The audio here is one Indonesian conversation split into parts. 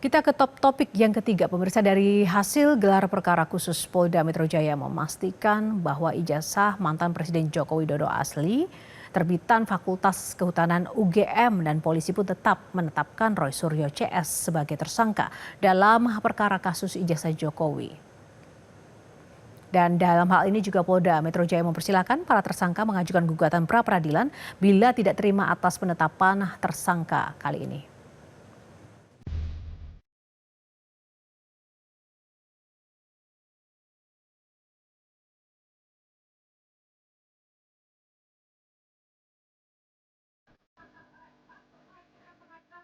Kita ke topik yang ketiga, pemirsa. Dari hasil gelar perkara khusus Polda Metro Jaya memastikan bahwa ijazah mantan Presiden Joko Widodo asli, terbitan Fakultas Kehutanan UGM dan polisi pun tetap menetapkan Roy Suryo CS sebagai tersangka dalam perkara kasus ijazah Jokowi. Dan dalam hal ini juga Polda Metro Jaya mempersilahkan para tersangka mengajukan gugatan pra peradilan bila tidak terima atas penetapan tersangka kali ini.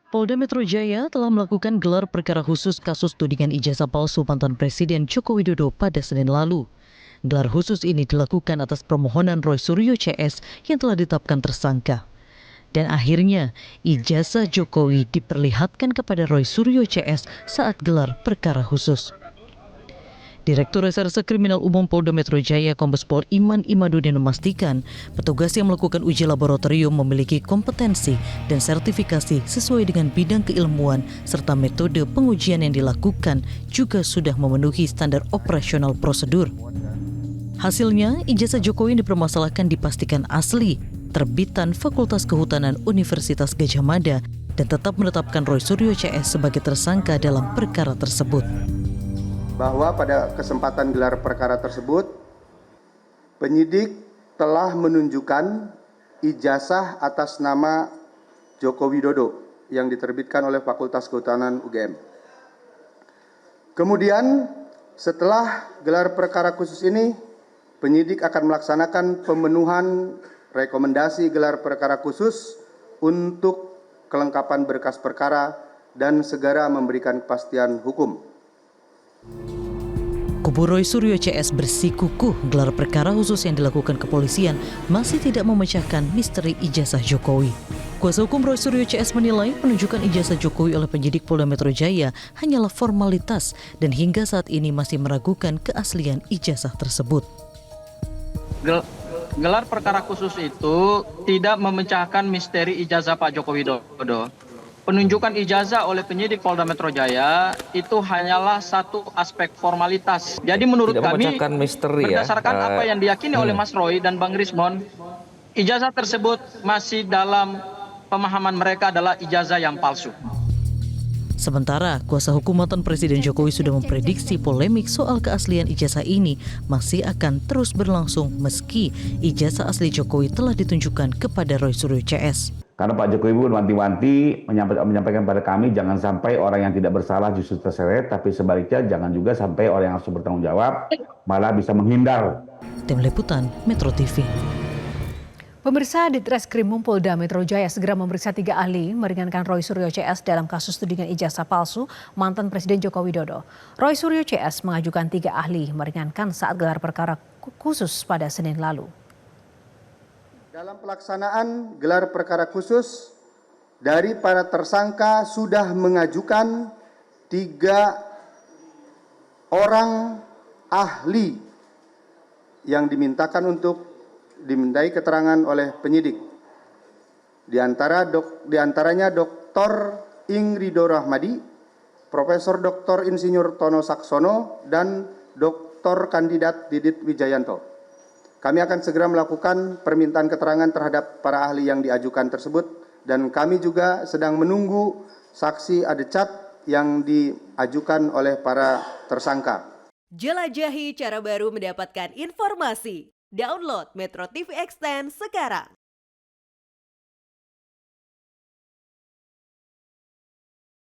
Polda Metro Jaya telah melakukan gelar perkara khusus kasus tudingan ijazah palsu mantan Presiden Joko Widodo pada Senin lalu. Gelar khusus ini dilakukan atas permohonan Roy Suryo CS yang telah ditetapkan tersangka. Dan akhirnya, ijazah Jokowi diperlihatkan kepada Roy Suryo CS saat gelar perkara khusus. Direktur Reserse Kriminal Umum Polda Metro Jaya Kombes Pol Iman Imadudin memastikan petugas yang melakukan uji laboratorium memiliki kompetensi dan sertifikasi sesuai dengan bidang keilmuan serta metode pengujian yang dilakukan juga sudah memenuhi standar operasional prosedur. Hasilnya, ijazah Jokowi yang dipermasalahkan dipastikan asli, terbitan Fakultas Kehutanan Universitas Gadjah Mada dan tetap menetapkan Roy Suryo CS sebagai tersangka dalam perkara tersebut. Bahwa pada kesempatan gelar perkara tersebut, penyidik telah menunjukkan ijazah atas nama Joko Widodo yang diterbitkan oleh Fakultas Kehutanan UGM. Kemudian setelah gelar perkara khusus ini, penyidik akan melaksanakan pemenuhan rekomendasi gelar perkara khusus untuk kelengkapan berkas perkara dan segera memberikan kepastian hukum. Kubu Roy Suryo CS bersikukuh gelar perkara khusus yang dilakukan kepolisian masih tidak memecahkan misteri ijazah Jokowi. Kuasa hukum Roy Suryo CS menilai penunjukan ijazah Jokowi oleh penyidik Polda Metro Jaya hanyalah formalitas dan hingga saat ini masih meragukan keaslian ijazah tersebut. Gelar perkara khusus itu tidak memecahkan misteri ijazah Pak Joko Widodo. Penunjukan ijazah oleh penyidik Polda Metro Jaya itu hanyalah satu aspek formalitas. Jadi menurut kami, berdasarkan apa yang diyakini oleh Mas Roy dan Bang Rismon, ijazah tersebut masih dalam pemahaman mereka adalah ijazah yang palsu. Sementara, kuasa hukum mantan Presiden Jokowi sudah memprediksi polemik soal keaslian ijazah ini masih akan terus berlangsung meski ijazah asli Jokowi telah ditunjukkan kepada Roy Suryo CS. Karena Pak Jokowi pun wanti-wanti menyampaikan pada kami jangan sampai orang yang tidak bersalah justru terseret, tapi sebaliknya jangan juga sampai orang yang harus bertanggung jawab malah bisa menghindar. Tim Liputan Metro TV. Pemirsa, Ditreskrim Polda Metro Jaya segera memeriksa 3 ahli meringankan Roy Suryo CS dalam kasus tudingan ijazah palsu mantan Presiden Joko Widodo. Roy Suryo CS mengajukan 3 ahli meringankan saat gelar perkara khusus pada Senin lalu. Dalam pelaksanaan gelar perkara khusus, dari para tersangka sudah mengajukan 3 orang ahli yang dimintakan untuk dimintai keterangan oleh penyidik. Di antaranya Dr. Ingrido Rahmadi, Profesor Dr. Insinyur Tono Saksono, dan Dr. Kandidat Didit Wijayanto. Kami akan segera melakukan permintaan keterangan terhadap para ahli yang diajukan tersebut dan kami juga sedang menunggu saksi adecat yang diajukan oleh para tersangka. Jelajahi cara baru mendapatkan informasi. Download Metro TV Extend sekarang.